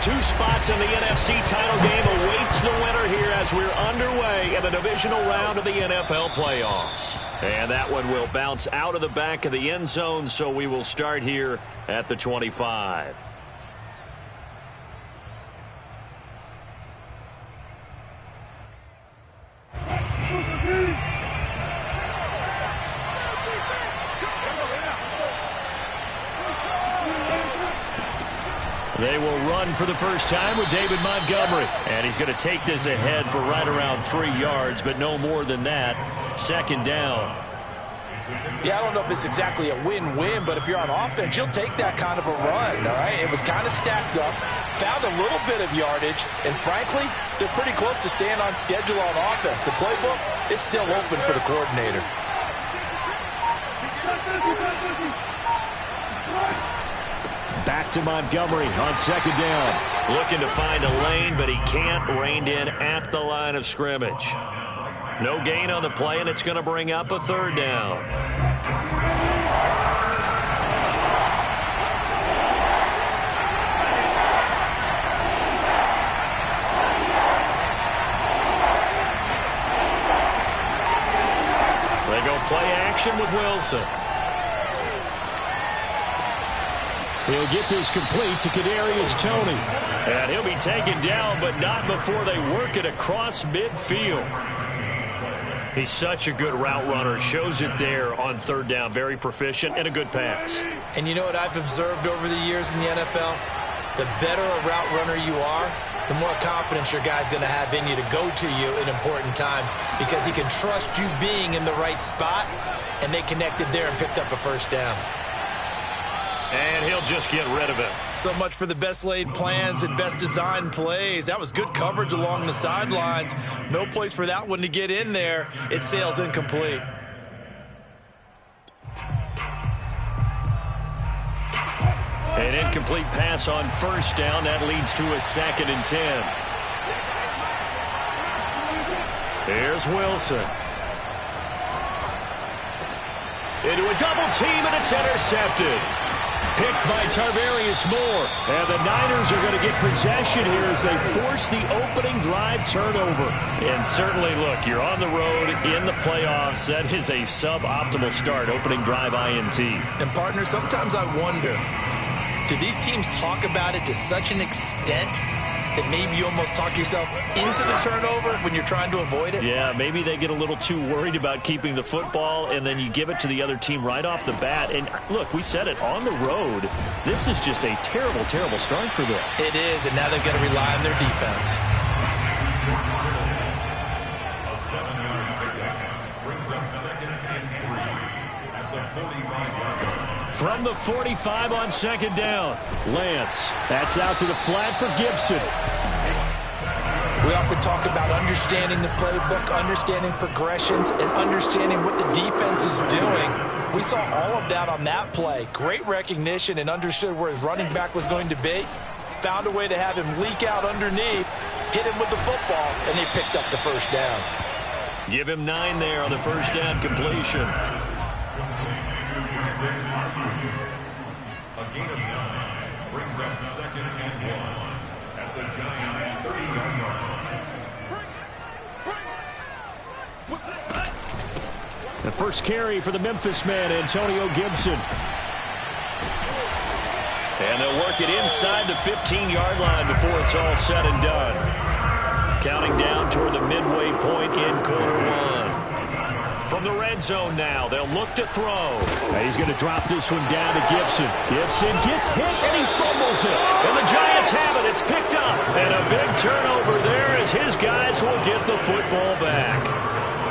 Two spots in the NFC title game awaits the winner here as we're underway in the divisional round of the NFL playoffs. And that one will bounce out of the back of the end zone, so we will start here at the 25. They will run for the first time with David Montgomery. And he's going to take this ahead for right around 3 yards, but no more than that. Second down. Yeah, I don't know if it's exactly a win-win, but if you're on offense, you'll take that kind of a run, all right? It was kind of stacked up, found a little bit of yardage, and frankly, they're pretty close to staying on schedule on offense. The playbook is still open for the coordinator. Back to Montgomery on second down. Looking to find a lane, but he can't. Reined in at the line of scrimmage. No gain on the play, and it's going to bring up a third down. They go play action with Wilson. He'll get this complete to Kadarius Toney. And he'll be taken down, but not before they work it across midfield. He's such a good route runner. Shows it there on third down. Very proficient and a good pass. And you know what I've observed over the years in the NFL? The better a route runner you are, the more confidence your guy's going to have in you to go to you in important times because he can trust you being in the right spot, and they connected there and picked up a first down. And he'll just get rid of it. So much for the best laid plans and best designed plays. That was good coverage along the sidelines. No place for that one to get in there. It sails incomplete. An incomplete pass on first down. That leads to a 2nd and 10. Here's Wilson. Into a double team, and it's intercepted. Picked by Tarvarius Moore. And the Niners are going to get possession here as they force the opening drive turnover. And certainly, look, you're on the road in the playoffs. That is a suboptimal start, opening drive INT. And, partner, sometimes I wonder, do these teams talk about it to such an extent that maybe you almost talk yourself into the turnover when you're trying to avoid it? Yeah, maybe they get a little too worried about keeping the football, and then you give it to the other team right off the bat. And, look, we said it, on the road, this is just a terrible, terrible start for them. It is, and now they've got to rely on their defense. A 7-yard pickup brings up 2nd and 3 at the 45-yard line. From the 45 on second down, Lance. That's out to the flat for Gibson. We often talk about understanding the playbook, understanding progressions, and understanding what the defense is doing. We saw all of that on that play. Great recognition and understood where his running back was going to be. Found a way to have him leak out underneath, hit him with the football, and they picked up the first down. Give him 9 there on the first down completion. A gain of 9 brings up 2nd and 1 at the Giants' 30-yard line. The first carry for the Memphis man, Antonio Gibson. And they'll work it inside the 15-yard line before it's all said and done. Counting down toward the midway point in quarter one. From the red zone now, they'll look to throw. He's going to drop this one down to Gibson. Gibson gets hit, and he fumbles it. And the Giants have it. It's picked up. And a big turnover there as his guys will get the football back.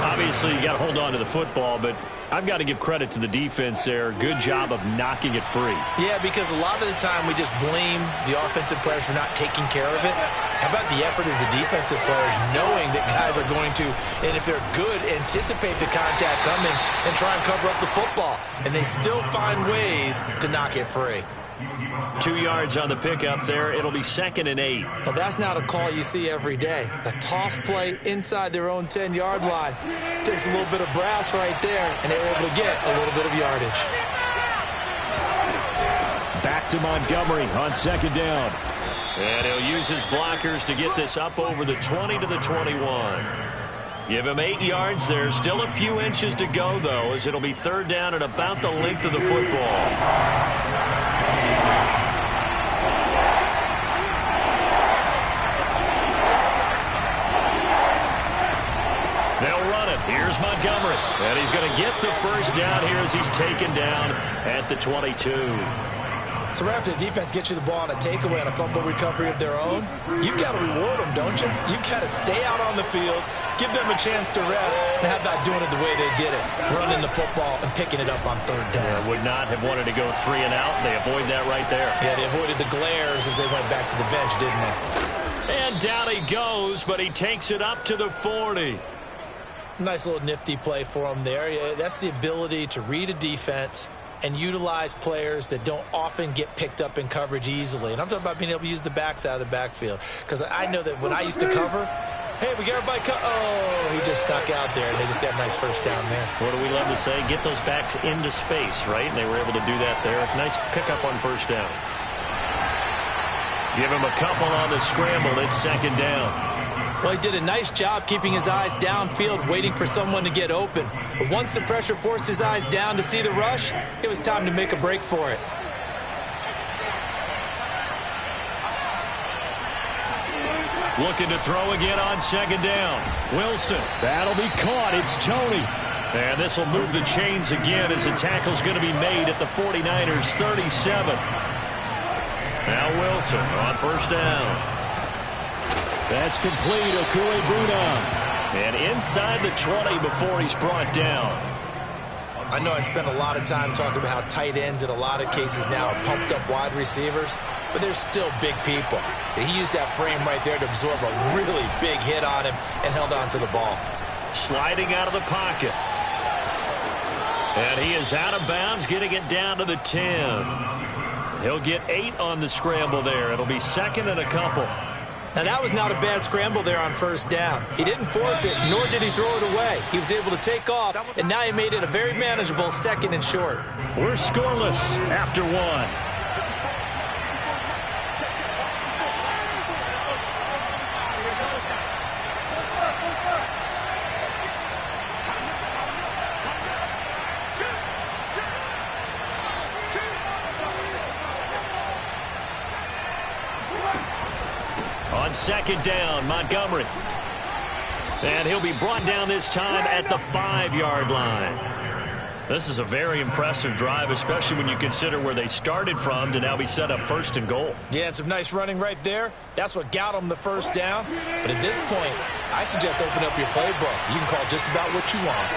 Obviously, you got to hold on to the football, but I've got to give credit to the defense there. Good job of knocking it free. Yeah, because a lot of the time we just blame the offensive players for not taking care of it. How about the effort of the defensive players knowing that guys are going to, and if they're good, anticipate the contact coming and try and cover up the football. And they still find ways to knock it free. 2 yards on the pickup there. It'll be 2nd and 8. Well, that's not a call you see every day. A toss play inside their own 10-yard line. Takes a little bit of brass right there, and they were able to get a little bit of yardage. Back back to Montgomery on second down. And he'll use his blockers to get this up over the 20 to the 21. Give him 8 yards there. Still a few inches to go, though, as it'll be third down at about the length of the football. They'll run it. Here's Montgomery. And he's going to get the first down here as he's taken down at the 22. So right after the defense gets you the ball on a takeaway and a fumble recovery of their own, you've got to reward them, don't you? You've got to stay out on the field, give them a chance to rest, and how about doing it the way they did it, running the football and picking it up on third down. Yeah, would not have wanted to go 3 and out. They avoid that right there. Yeah, they avoided the glares as they went back to the bench, didn't they? And down he goes, but he takes it up to the 40. Nice little nifty play for him there. Yeah, that's the ability to read a defense and utilize players that don't often get picked up in coverage easily. And I'm talking about being able to use the backs out of the backfield. Because I know that when I used to cover, hey, we got everybody oh, he just snuck out there, and they just got a nice first down there. What do we love to say? Get those backs into space, right? And they were able to do that there. Nice pickup on first down. Give him a couple on the scramble. It's second down. Well, he did a nice job keeping his eyes downfield, waiting for someone to get open. But once the pressure forced his eyes down to see the rush, it was time to make a break for it. Looking to throw again on second down. Wilson. That'll be caught. It's Tony. And this will move the chains again as the tackle's going to be made at the 49ers 37. Now Wilson on first down. That's complete. Okue-Bruna. And inside the 20 before he's brought down. I know I spent a lot of time talking about how tight ends in a lot of cases now are pumped up wide receivers, but they're still big people. He used that frame right there to absorb a really big hit on him and held on to the ball. Sliding out of the pocket. And he is out of bounds, getting it down to the 10. He'll get 8 on the scramble there. It'll be second and a couple. Now, that was not a bad scramble there on first down. He didn't force it, nor did he throw it away. He was able to take off, and now he made it a very manageable second and short. We're scoreless after 1. On second down, Montgomery. And he'll be brought down this time at the 5-yard line. This is a very impressive drive, especially when you consider where they started from to now be set up first and goal. Yeah, and some nice running right there. That's what got them the first down. But at this point, I suggest open up your playbook. You can call just about what you want.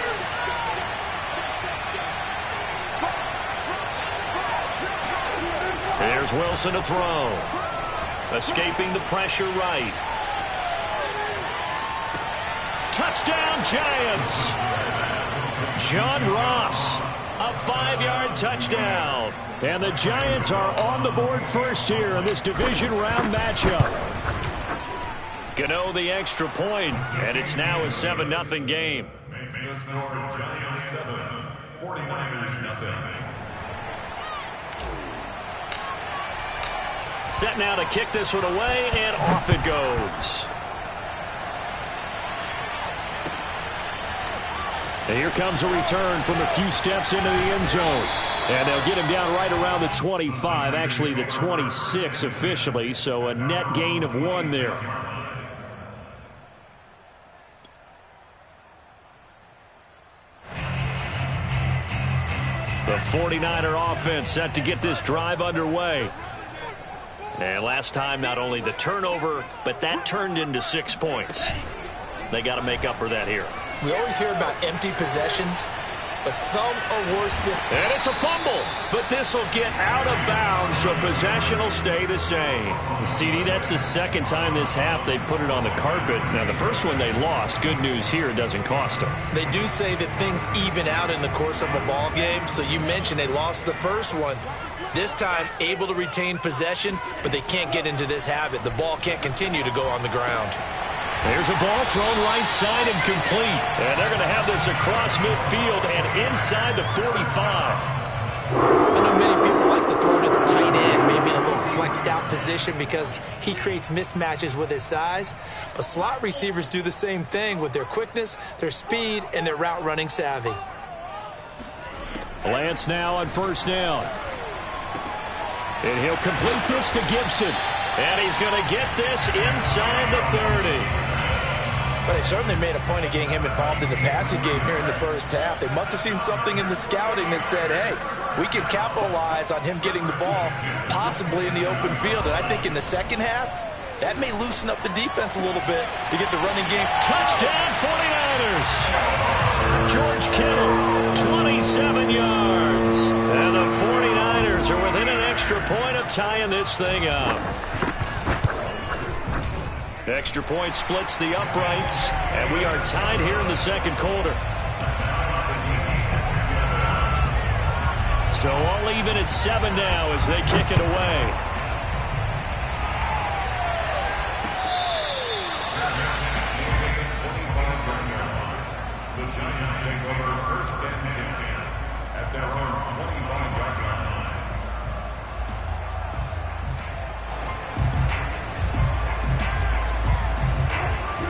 There's Wilson to throw. Escaping the pressure right. Touchdown, Giants. John Ross, a 5-yard touchdown. And the Giants are on the board first here in this division round matchup. Gano the extra point, and it's now a 7-0 game. Makes the score Giants 7, 49ers nothing. Set now to kick this one away, and off it goes. And here comes a return from a few steps into the end zone. And they'll get him down right around the 25, actually the 26 officially, so a net gain of 1 there. The 49er offense set to get this drive underway. And last time, not only the turnover, but that turned into 6 points. They got to make up for that here. We always hear about empty possessions, but some are worse than... And it's a fumble, but this will get out of bounds, so possession will stay the same. CD, that's the second time this half they've put it on the carpet. Now, the first one they lost. Good news here, it doesn't cost them. They do say that things even out in the course of a ball game, so you mentioned they lost the first one. This time, able to retain possession, but they can't get into this habit. The ball can't continue to go on the ground. There's a ball thrown right side and complete. And they're going to have this across midfield and inside the 45. I know many people like to throw to the tight end, position because he creates mismatches with his size. But slot receivers do the same thing with their quickness, their speed, and their route running savvy. Lance now on first down. And he'll complete this to Gibson. And he's going to get this inside the 30. But they certainly made a point of getting him involved in the passing game here in the first half. They must have seen something in the scouting that said, hey, we can capitalize on him getting the ball, possibly in the open field. And I think in the second half, that may loosen up the defense a little bit to get the running game. Touchdown, 49ers! George Kittle, 27 yards. And the 49ers are within an extra point of tying this thing up. Extra point splits the uprights, and we are tied here in the second quarter. So all even at 7 now as they kick it away. The Giants take over first and 10 at their own 25-yard line.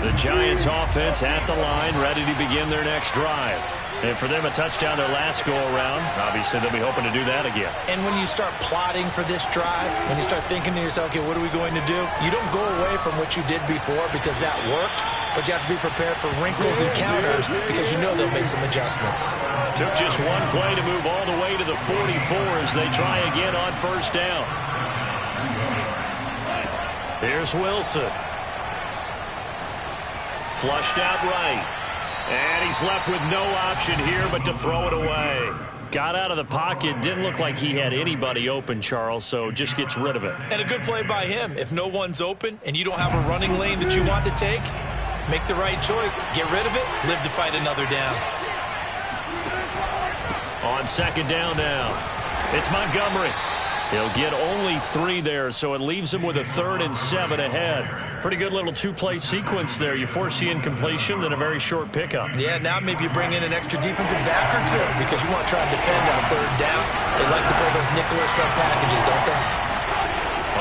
The Giants offense at the line, ready to begin their next drive. And for them, a touchdown their last go-around. Obviously, they'll be hoping to do that again. And when you start plotting for this drive, when you start thinking to yourself, okay, what are we going to do? You don't go away from what you did before because that worked, but you have to be prepared for wrinkles and counters because you know they'll make some adjustments. Took just one play to move all the way to the 44 as they try again on first down. Here's Wilson. Flushed out right. And he's left with no option here but to throw it away. Got out of the pocket. Didn't look like he had anybody open, Charles, so just gets rid of it. And a good play by him. If no one's open and you don't have a running lane that you want to take, make the right choice. Get rid of it. Live to fight another down. On second down now, it's Montgomery. He'll get only 3 there, so it leaves him with a 3rd and 7 ahead. Pretty good little 2-play sequence there. You force the incompletion, then a very short pickup. Yeah, now maybe you bring in an extra defensive back or two because you want to try and defend on 3rd down. They like to play those nickel or sub packages, don't they?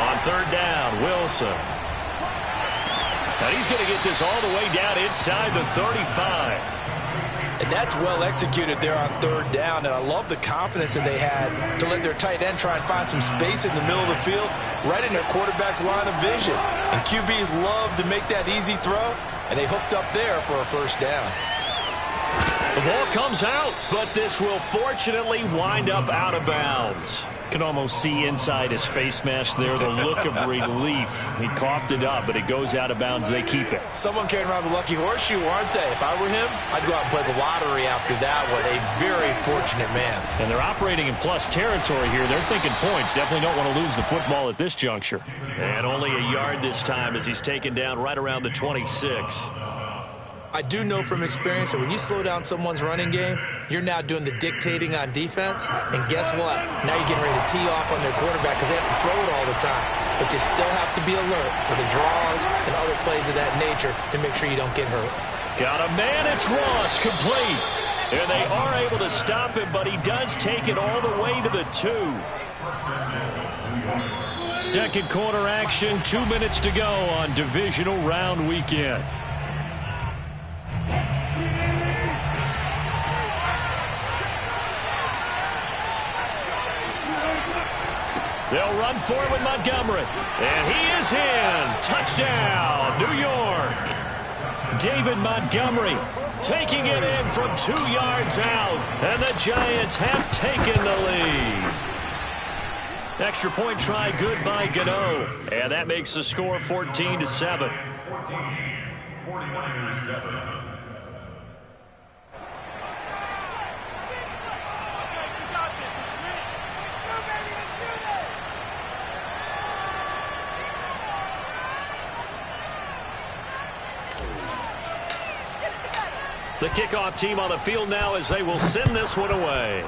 On 3rd down, Wilson. Now he's going to get this all the way down inside the 35. And that's well executed there on 3rd down, and I love the confidence that they had to let their tight end try and find some space in the middle of the field, right in their quarterback's line of vision. And QBs love to make that easy throw, and they hooked up there for a 1st down. The ball comes out, but this will fortunately wind up out of bounds. Can almost see inside his face mask there the look of relief. He coughed it up, but it goes out of bounds. They keep it. Someone carrying around the lucky horseshoe, aren't they? If I were him, I'd go out and play the lottery after that one. A very fortunate man. And they're operating in plus territory here. They're thinking points. Definitely don't want to lose the football at this juncture. And only a yard this time as he's taken down right around the 26. I do know from experience that when you slow down someone's running game, you're now doing the dictating on defense. And guess what? Now you're getting ready to tee off on their quarterback because they have to throw it all the time. But you still have to be alert for the draws and other plays of that nature to make sure you don't get hurt. Got a man. It's Ross, complete. And they are able to stop him, but he does take it all the way to the 2. Second quarter action, 2 minutes to go on divisional round weekend. They'll run for it with Montgomery. And he is in. Touchdown, New York. David Montgomery taking it in from 2 yards out. And the Giants have taken the lead. Extra point try good by Gano. And that makes the score 14-7. 49ers 7. The kickoff team on the field now as they will send this one away.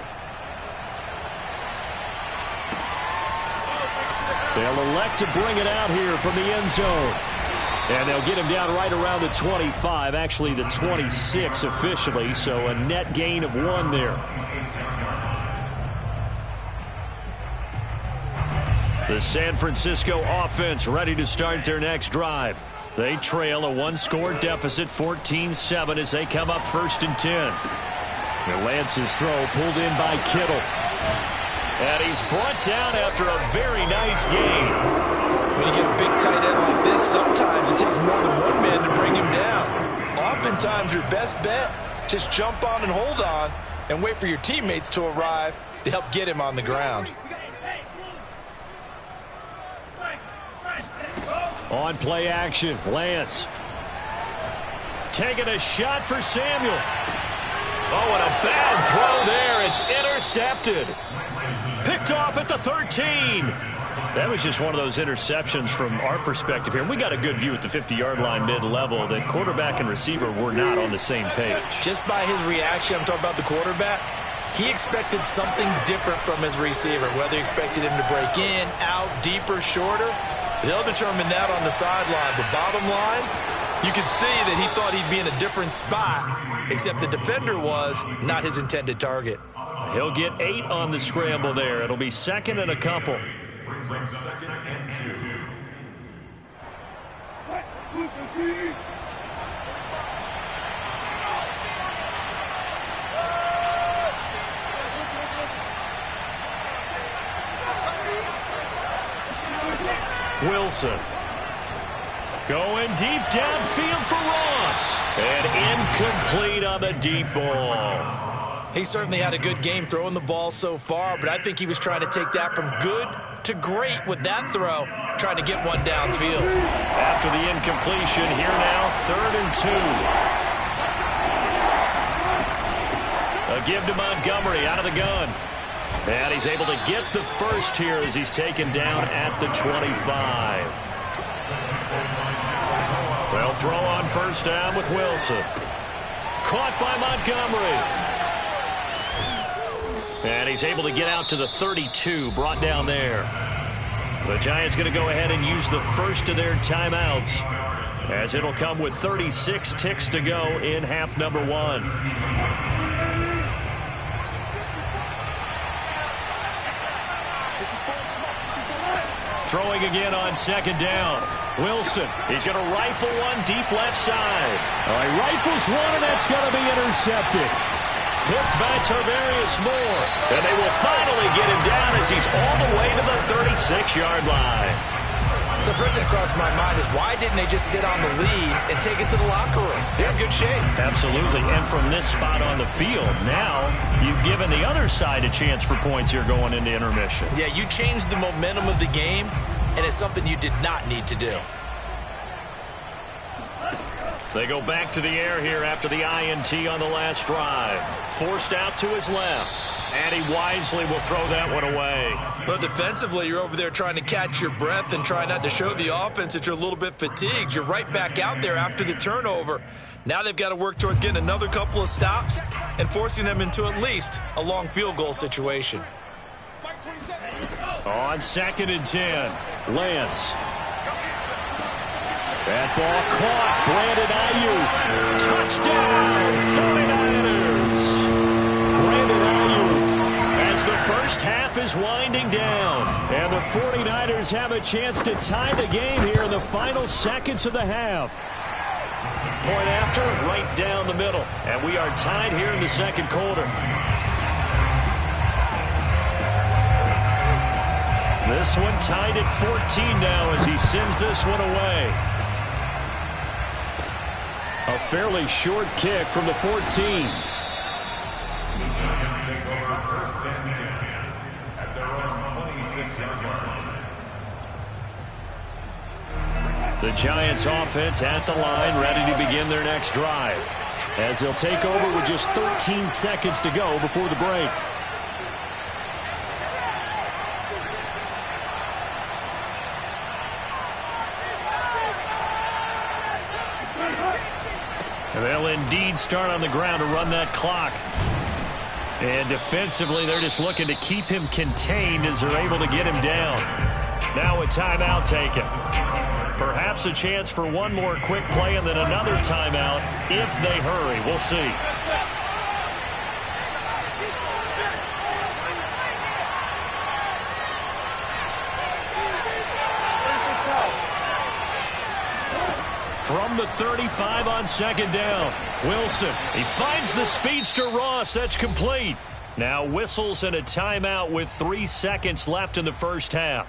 They'll elect to bring it out here from the end zone. And they'll get him down right around the 25, actually the 26 officially, so a net gain of 1 there. The San Francisco offense ready to start their next drive. They trail a one-score deficit, 14-7, as they come up 1st and 10. And Lance's throw pulled in by Kittle. And he's brought down after a very nice game. When you get a big tight end like this, sometimes it takes more than one man to bring him down. Oftentimes, your best bet, just jump on and hold on and wait for your teammates to arrive to help get him on the ground. On play action, Lance. Taking a shot for Samuel. Oh, and a bad throw there. It's intercepted. Picked off at the 13. That was just one of those interceptions from our perspective here. We got a good view at the 50-yard line mid-level that quarterback and receiver were not on the same page. Just by his reaction, I'm talking about the quarterback, he expected something different from his receiver, whether he expected him to break in, out, deeper, shorter. They'll determine that on the sideline. But bottom line, you can see that he thought he'd be in a different spot, except the defender was not his intended target. He'll get 8 on the scramble there. It'll be 2nd and a couple. Brings up 2nd and 2. Wilson. Going deep downfield for Ross. And incomplete on the deep ball. He certainly had a good game throwing the ball so far, but I think he was trying to take that from good to great with that throw, trying to get one downfield. After the incompletion, here now, 3rd and 2. A give to Montgomery out of the gun. And he's able to get the first here as he's taken down at the 25. They'll throw on 1st down with Wilson. Caught by Montgomery. And he's able to get out to the 32, brought down there. The Giants going to go ahead and use the first of their timeouts, as it'll come with 36 ticks to go in half number 1. Throwing again on 2nd down. Wilson, he's going to rifle one deep left side. All right, rifles one, and that's going to be intercepted. Picked by Tarvarius Moore. And they will finally get him down as he's all the way to the 36-yard line. So first thing that crossed my mind is, why didn't they just sit on the lead and take it to the locker room? They're in good shape. Absolutely. And from this spot on the field, now you've given the other side a chance for points here going into intermission. Yeah, you changed the momentum of the game, and it's something you did not need to do. They go back to the air here after the INT on the last drive. Forced out to his left. And he wisely will throw that one away. But defensively, you're over there trying to catch your breath and try not to show the offense that you're a little bit fatigued. You're right back out there after the turnover. Now they've got to work towards getting another couple of stops and forcing them into at least a long field goal situation. On 2nd and 10, Lance. That ball caught. Brandon Ayuk. Touchdown, 49ers. Brandon Ayuk, as the first half is winding down. And the 49ers have a chance to tie the game here in the final seconds of the half. Point after, right down the middle. And we are tied here in the 2nd quarter. This one tied at 14 now as he sends this one away. A fairly short kick from the 14. The Giants take over 1st and 10 at their own 26-yard line. The Giants offense at the line, ready to begin their next drive, as they'll take over with just 13 seconds to go before the break. And they'll indeed start on the ground to run that clock. And defensively, they're just looking to keep him contained as they're able to get him down. Now a timeout taken. Perhaps a chance for one more quick play and then another timeout if they hurry. We'll see. From the 35 on second down. Wilson, he finds the speedster Ross. That's complete. Now whistles and a timeout with 3 seconds left in the first half.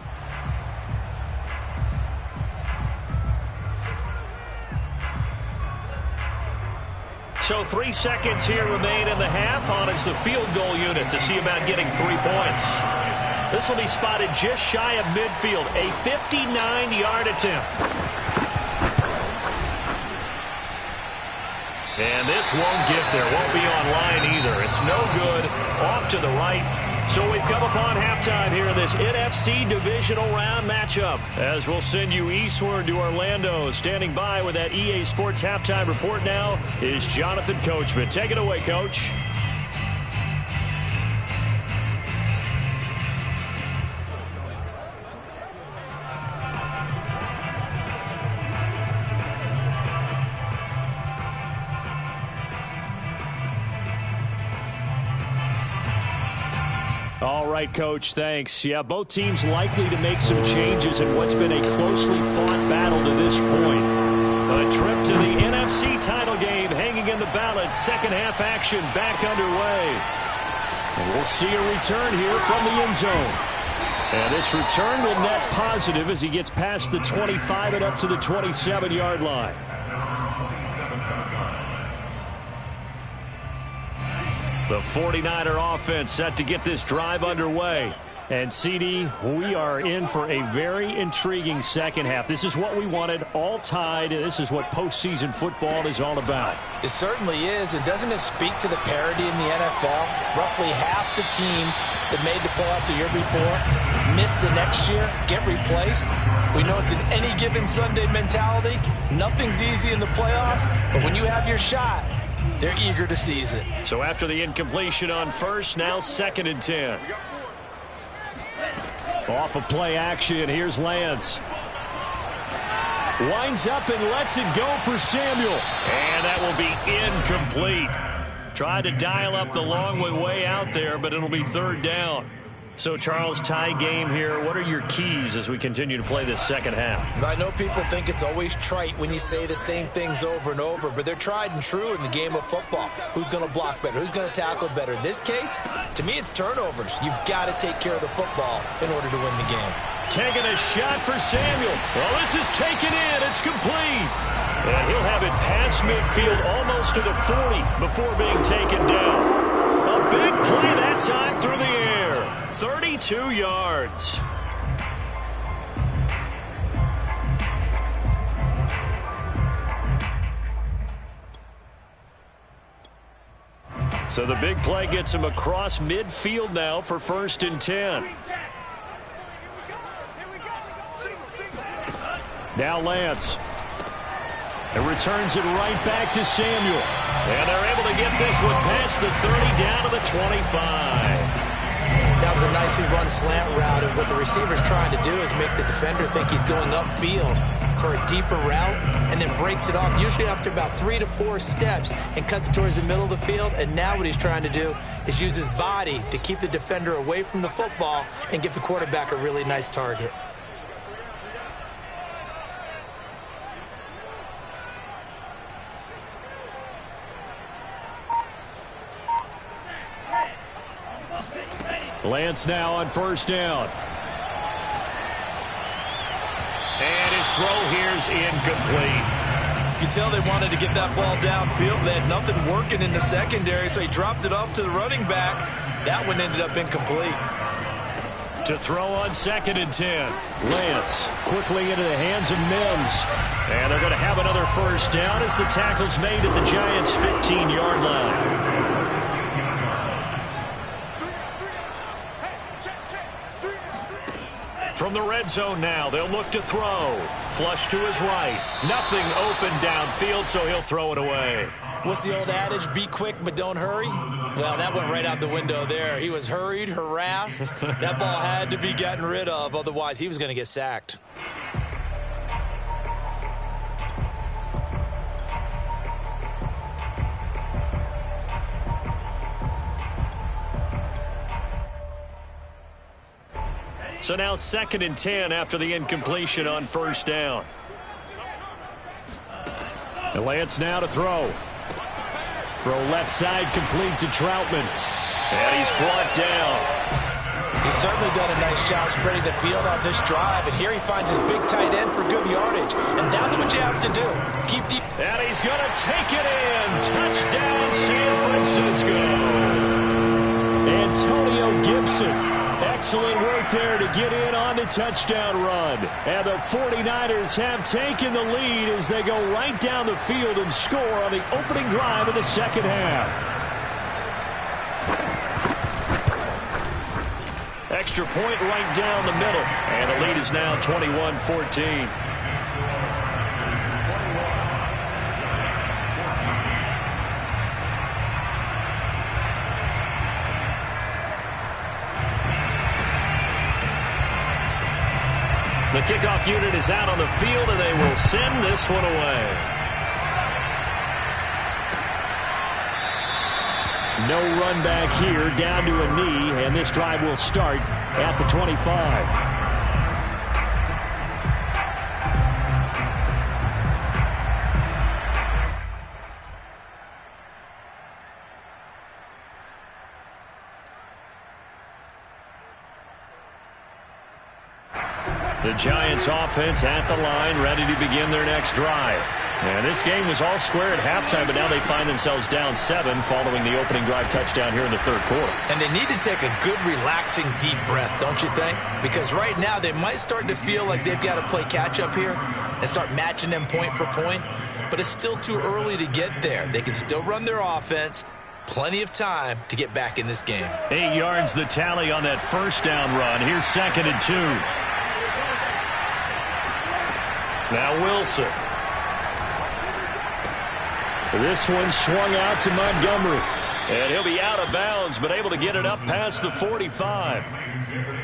So 3 seconds here remain in the half. On is the field goal unit to see about getting 3 points. This will be spotted just shy of midfield. A 59-yard attempt. And this won't get there. Won't be online either. It's no good. Off to the right. So we've come upon halftime here in this NFC divisional round matchup. As we'll send you eastward to Orlando. Standing by with that EA Sports halftime report now is Jonathan Coachman. Take it away, Coach. All right, Coach, thanks. Yeah, both teams likely to make some changes in what's been a closely fought battle to this point. A trip to the NFC title game hanging in the balance. Second half action back underway. And we'll see a return here from the end zone. And this return will net positive as he gets past the 25 and up to the 27-yard line. The 49er offense set to get this drive underway. And, CD, we are in for a very intriguing second half. This is what we wanted, all tied. This is what postseason football is all about. It certainly is. And doesn't it speak to the parity in the NFL? Roughly half the teams that made the playoffs a year before miss the next year, get replaced. We know it's an any given Sunday mentality. Nothing's easy in the playoffs, but when you have your shot, they're eager to seize it. So after the incompletion on first, now 2nd and 10. Off of play action, here's Lance. Winds up and lets it go for Samuel. And that will be incomplete. Tried to dial up the long way out there, but it'll be 3rd down. So, Charles, tie game here. What are your keys as we continue to play this second half? I know people think it's always trite when you say the same things over and over, but they're tried and true in the game of football. Who's going to block better? Who's going to tackle better? In this case, to me, it's turnovers. You've got to take care of the football in order to win the game. Taking a shot for Samuel. Well, this is taken in. It's complete. And he'll have it past midfield almost to the 40 before being taken down. A big play that time through the air. 32 yards. So the big play gets him across midfield now for 1st and 10. Now Lance. And returns it right back to Samuel. And they're able to get this one past the 30 down to the 25. That was a nicely run slant route, and what the receiver's trying to do is make the defender think he's going upfield for a deeper route and then breaks it off, usually after about 3 to 4 steps, and cuts towards the middle of the field. And now what he's trying to do is use his body to keep the defender away from the football and give the quarterback a really nice target. Lance now on 1st down. And his throw here's incomplete. You can tell they wanted to get that ball downfield. They had nothing working in the secondary, so he dropped it off to the running back. That one ended up incomplete. To throw on 2nd and 10. Lance quickly into the hands of Mims. And they're going to have another 1st down as the tackle's made at the Giants' 15-yard line. From the red zone now, they'll look to throw. Flush to his right. Nothing open downfield, so he'll throw it away. What's the old adage? Be quick, but don't hurry. Well, that went right out the window there. He was hurried, harassed. That ball had to be gotten rid of, otherwise he was going to get sacked. So now 2nd and 10 after the incompletion on 1st down. And Lance now to throw. Throw left side complete to Troutman. And he's brought down. He's certainly done a nice job spreading the field on this drive. And here he finds his big tight end for good yardage. And that's what you have to do. Keep deep. And he's going to take it in. Touchdown, San Francisco. Antonio Gibson. Excellent work there to get in on the touchdown run. And the 49ers have taken the lead as they go right down the field and score on the opening drive of the second half. Extra point right down the middle. And the lead is now 21-14. The kickoff unit is out on the field, and they will send this one away. No run back here, down to a knee, and this drive will start at the 25. The Giants offense at the line, ready to begin their next drive. And this game was all square at halftime, but now they find themselves down 7 following the opening drive touchdown here in the third quarter. And they need to take a good, relaxing, deep breath, don't you think? Because right now they might start to feel like they've got to play catch-up here and start matching them point for point. But it's still too early to get there. They can still run their offense. Plenty of time to get back in this game. 8 yards the tally on that first down run. Here's 2nd and 2. Now Wilson. This one swung out to Montgomery. And he'll be out of bounds, but able to get it up past the 45.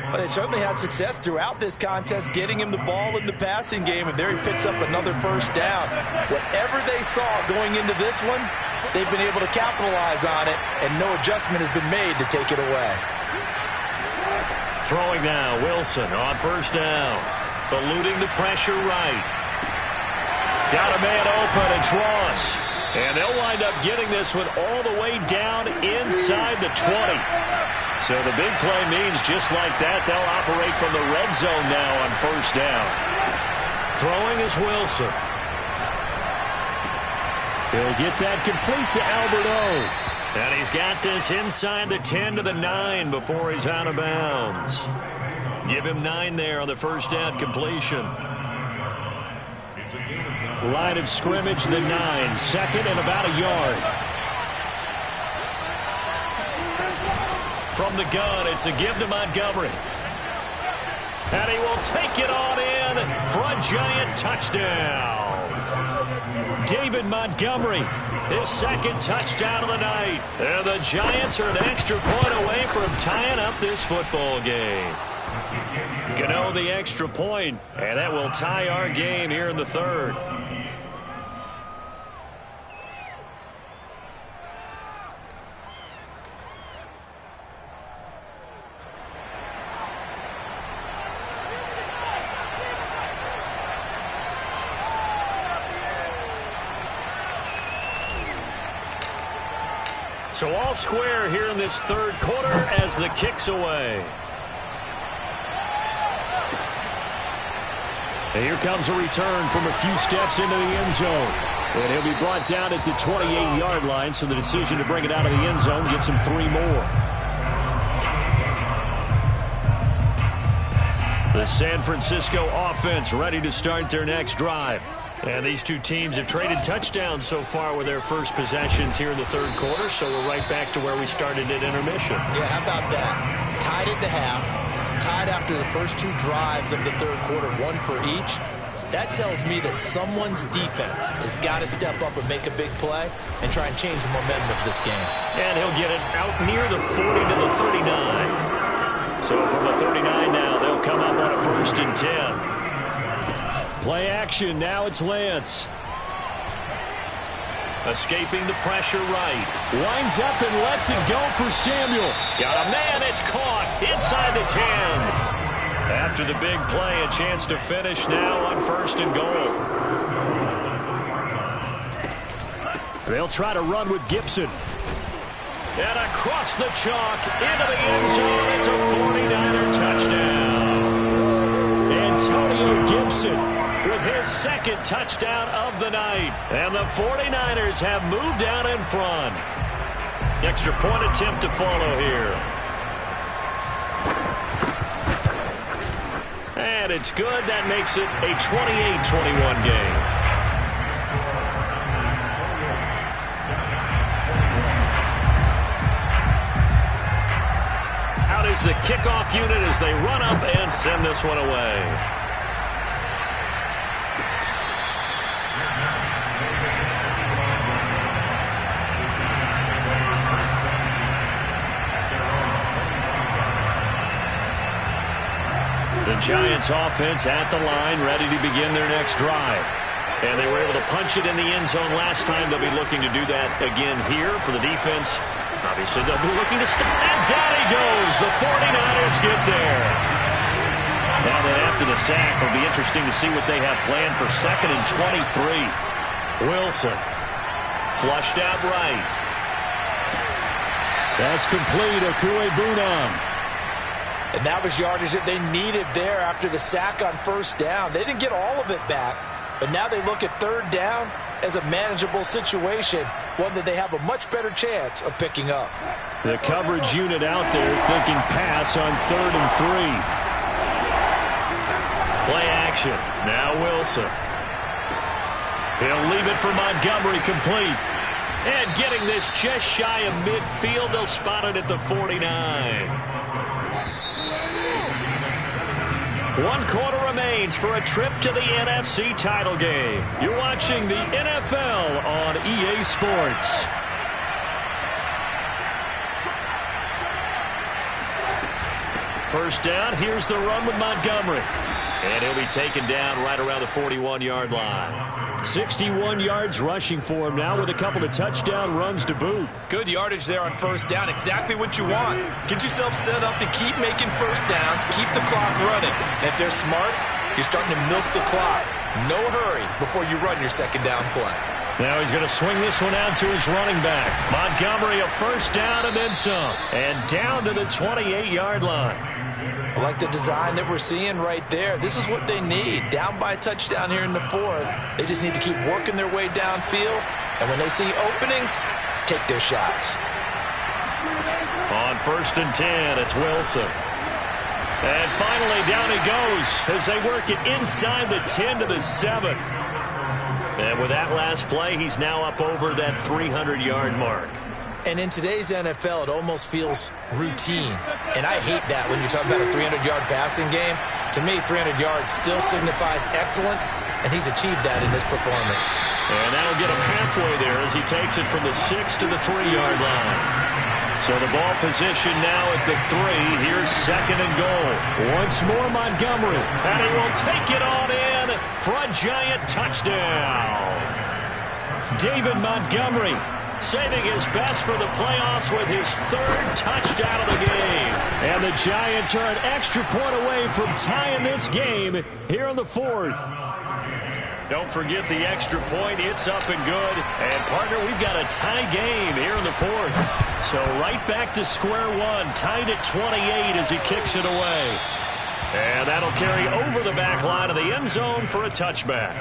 But they certainly had success throughout this contest, getting him the ball in the passing game, and there he picks up another first down. Whatever they saw going into this one, they've been able to capitalize on it, and no adjustment has been made to take it away. Throwing now, Wilson on first down. Eluding the pressure right. Got a man open, it's Ross. And they'll wind up getting this one all the way down inside the 20. So the big play means just like that, they'll operate from the red zone now on first down. Throwing is Wilson. He'll get that complete to Albert O. And he's got this inside the 10 to the 9 before he's out of bounds. Give him 9 there on the first down completion. Line of scrimmage, the 9. Second and about a yard. From the gun, it's a give to Montgomery. And he will take it on in for a Giant touchdown. David Montgomery, his 2nd touchdown of the night. And the Giants are an extra point away from tying up this football game. Gano the extra point, and that will tie our game here in the third. So all square here in this third quarter as the kick's away. And here comes a return from a few steps into the end zone. And he'll be brought down at the 28-yard line, so the decision to bring it out of the end zone gets him 3 more. The San Francisco offense ready to start their next drive. And these two teams have traded touchdowns so far with their first possessions here in the third quarter, so we're right back to where we started at intermission. Yeah, how about that? Tied at the half, tied after the first 2 drives of the third quarter, 1 for each. That tells me that someone's defense has got to step up and make a big play and try and change the momentum of this game. And he'll get it out near the 40 to the 39. So from the 39 now, they'll come up on a 1st and 10. Play action, now it's Lance. Escaping the pressure right. Winds up and lets it go for Samuel. Got a man, it's caught inside the 10. After the big play, a chance to finish now on 1st and goal. They'll try to run with Gibson. And across the chalk into the end zone. It's a 49er touchdown. Antonio Gibson with his second touchdown of the night. And the 49ers have moved out in front. Extra point attempt to follow here. And it's good. That makes it a 28-21 game. Out is the kickoff unit as they run up and send this one away. The Giants offense at the line, ready to begin their next drive. And they were able to punch it in the end zone last time. They'll be looking to do that again here for the defense. Obviously, they'll be looking to stop. And down he goes. The 49ers get there. Now then, after the sack, it'll be interesting to see what they have planned for 2nd and 23. Wilson flushed out right. That's complete. Okuegbunam. And that was yardage that they needed there after the sack on first down. They didn't get all of it back, but now they look at third down as a manageable situation, one that they have a much better chance of picking up. The coverage unit out there thinking pass on 3rd and 3. Play action. Now Wilson. He'll leave it for Montgomery complete. And getting this just shy of midfield, they'll spot it at the 49. 1 quarter remains for a trip to the NFC title game. You're watching the NFL on EA Sports. First down, here's the run with Montgomery. And he'll be taken down right around the 41-yard line. 61 yards rushing for him now with a couple of touchdown runs to boot. Good yardage there on first down. Exactly what you want. Get yourself set up to keep making first downs, keep the clock running. And if they're smart, you're starting to milk the clock. No hurry before you run your second down play. Now he's going to swing this one out to his running back. Montgomery a first down and then some. And down to the 28-yard line. I like the design that we're seeing right there. This is what they need. Down by a touchdown here in the 4th. They just need to keep working their way downfield. And when they see openings, take their shots. On 1st and 10, it's Wilson. And finally, down he goes as they work it inside the 10 to the 7. And with that last play, he's now up over that 300-yard mark. And in today's NFL, it almost feels routine. And I hate that when you talk about a 300-yard passing game. To me, 300 yards still signifies excellence, and he's achieved that in this performance. And that'll get him halfway there as he takes it from the 6 to the 3-yard line. So the ball position now at the 3. Here's 2nd and goal. Once more Montgomery, and he will take it on in for a giant touchdown. David Montgomery saving his best for the playoffs with his 3rd touchdown of the game. And the Giants are an extra point away from tying this game here in the 4th. Don't forget the extra point. It's up and good. And, partner, we've got a tie game here in the 4th. So right back to square one, tied at 28 as he kicks it away. And that'll carry over the back line of the end zone for a touchback.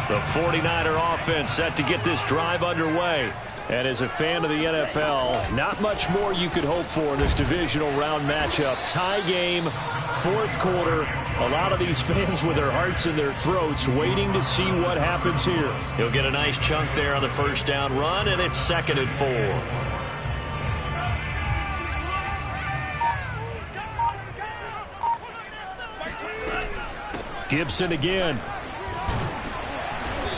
The 49er offense set to get this drive underway. And as a fan of the NFL, not much more you could hope for in this divisional round matchup. Tie game, 4th quarter. A lot of these fans with their hearts in their throats waiting to see what happens here. He'll get a nice chunk there on the first down run, and it's 2nd and 4. Gibson again.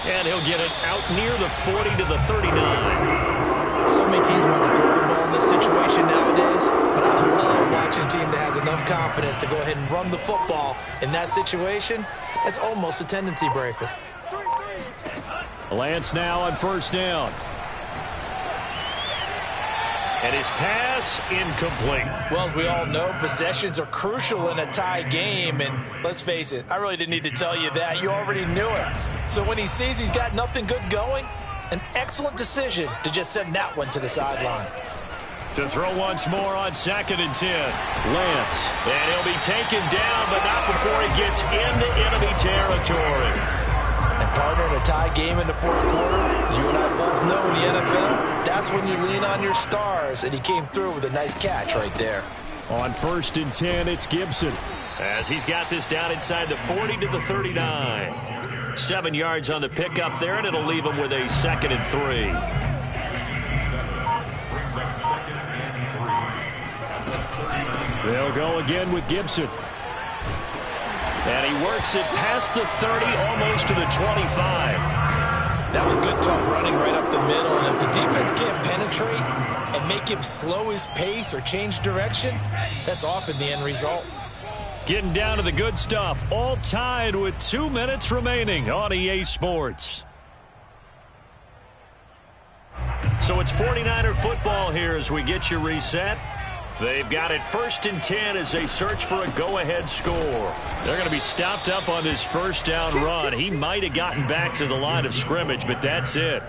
And he'll get it out near the 40 to the 39. So many teams want to throw the ball in this situation nowadays, but I love watching a team that has enough confidence to go ahead and run the football in that situation. That's almost a tendency breaker. Lance now on first down. And his pass incomplete. Well, as we all know, possessions are crucial in a tie game. And let's face it, I really didn't need to tell you that. You already knew it. So when he sees he's got nothing good going, an excellent decision to just send that one to the sideline. To throw once more on 2nd and 10. Lance. And he'll be taken down, but not before he gets into enemy territory. And partner, in a tie game in the fourth quarter, you and I both know in the NFL, that's when you lean on your stars, and he came through with a nice catch right there. On 1st and 10, it's Gibson. As he's got this down inside the 40 to the 39. 7 yards on the pickup there, and it'll leave him with a 2nd and 3. They'll go again with Gibson. And he works it past the 30, almost to the 25. That was good, tough running right up the middle. And if the defense can't penetrate and make him slow his pace or change direction, that's often the end result. Getting down to the good stuff, all tied with 2 minutes remaining on EA Sports. So it's 49er football here as we get you reset. They've got it 1st and 10 as they search for a go-ahead score. They're going to be stopped up on this first down run. He might have gotten back to the line of scrimmage, but that's it.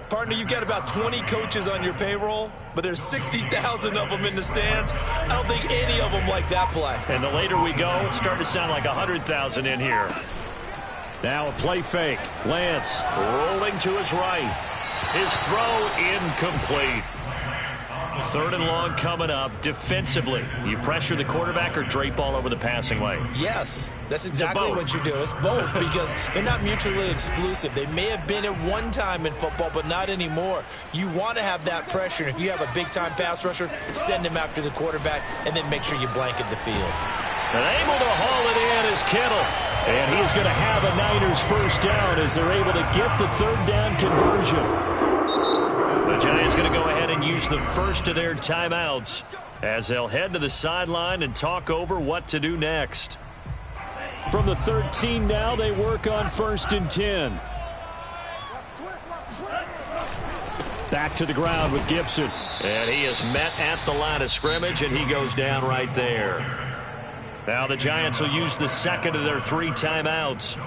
Partner, you've got about 20 coaches on your payroll, but there's 60,000 of them in the stands. I don't think any of them like that play. And the later we go, it's starting to sound like 100,000 in here. Now a play fake. Lance rolling to his right. His throw incomplete. 3rd and long coming up. Defensively, you pressure the quarterback or drape all over the passing lane? Yes, that's exactly what you do. It's both because they're not mutually exclusive. They may have been at one time in football, but not anymore. You want to have that pressure. And if you have a big-time pass rusher, send him after the quarterback and then make sure you blanket the field. And able to haul it in is Kittle. And he's going to have a Niners first down as they're able to get the 3rd down conversion. The Giants going to go ahead and use the first of their timeouts as they'll head to the sideline and talk over what to do next. From the 13 now, they work on 1st and 10. Back to the ground with Gibson. And he is met at the line of scrimmage, and he goes down right there. Now the Giants will use the 2nd of their 3 timeouts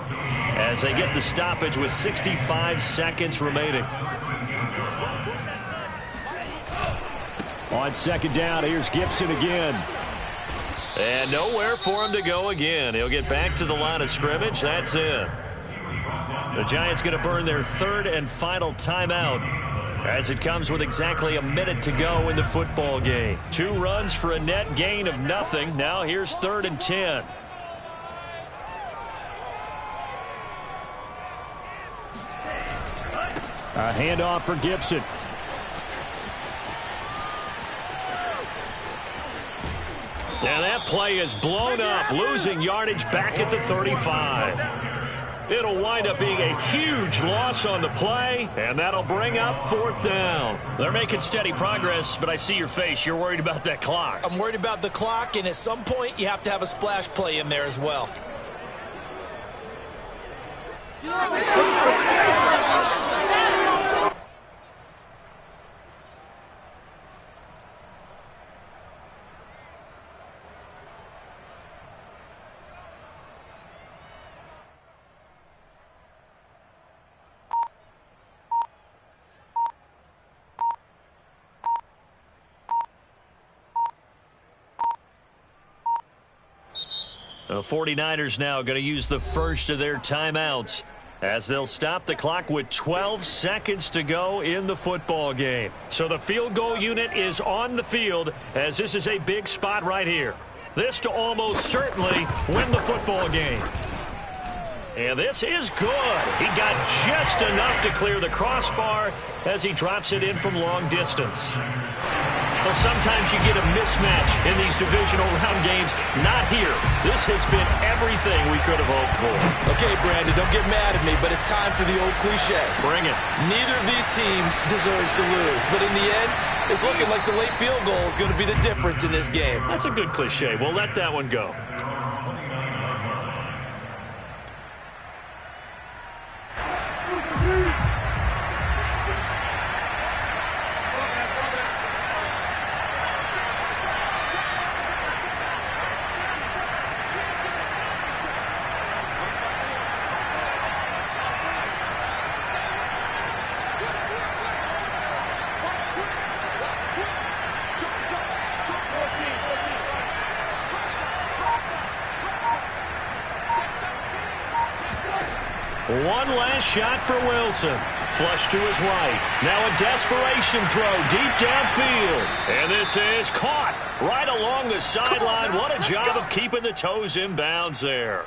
as they get the stoppage with 65 seconds remaining. On 2nd down, here's Gibson again. And nowhere for him to go again. He'll get back to the line of scrimmage. That's it. The Giants going to burn their 3rd and final timeout as it comes with exactly a minute to go in the football game. 2 runs for a net gain of nothing. Now here's 3rd and 10. A handoff for Gibson. And that play is blown up, losing yardage back at the 35. It'll wind up being a huge loss on the play, and that'll bring up 4th down. They're making steady progress, but I see your face. You're worried about that clock. I'm worried about the clock, and at some point, you have to have a splash play in there as well. The 49ers now going to use the first of their timeouts as they'll stop the clock with 12 seconds to go in the football game. So the field goal unit is on the field as this is a big spot right here. This to almost certainly win the football game. And this is good. He got just enough to clear the crossbar as he drops it in from long distance. Well, sometimes you get a mismatch in these divisional round games. Not here. This has been everything we could have hoped for. Okay, Brandon, don't get mad at me, but it's time for the old cliche. Bring it. Neither of these teams deserves to lose, but in the end, it's looking like the late field goal is going to be the difference in this game. That's a good cliche. We'll let that one go. One last shot for Wilson. Flush to his right. Now a desperation throw deep downfield. And this is caught right along the sideline. What a job of keeping the toes in bounds there.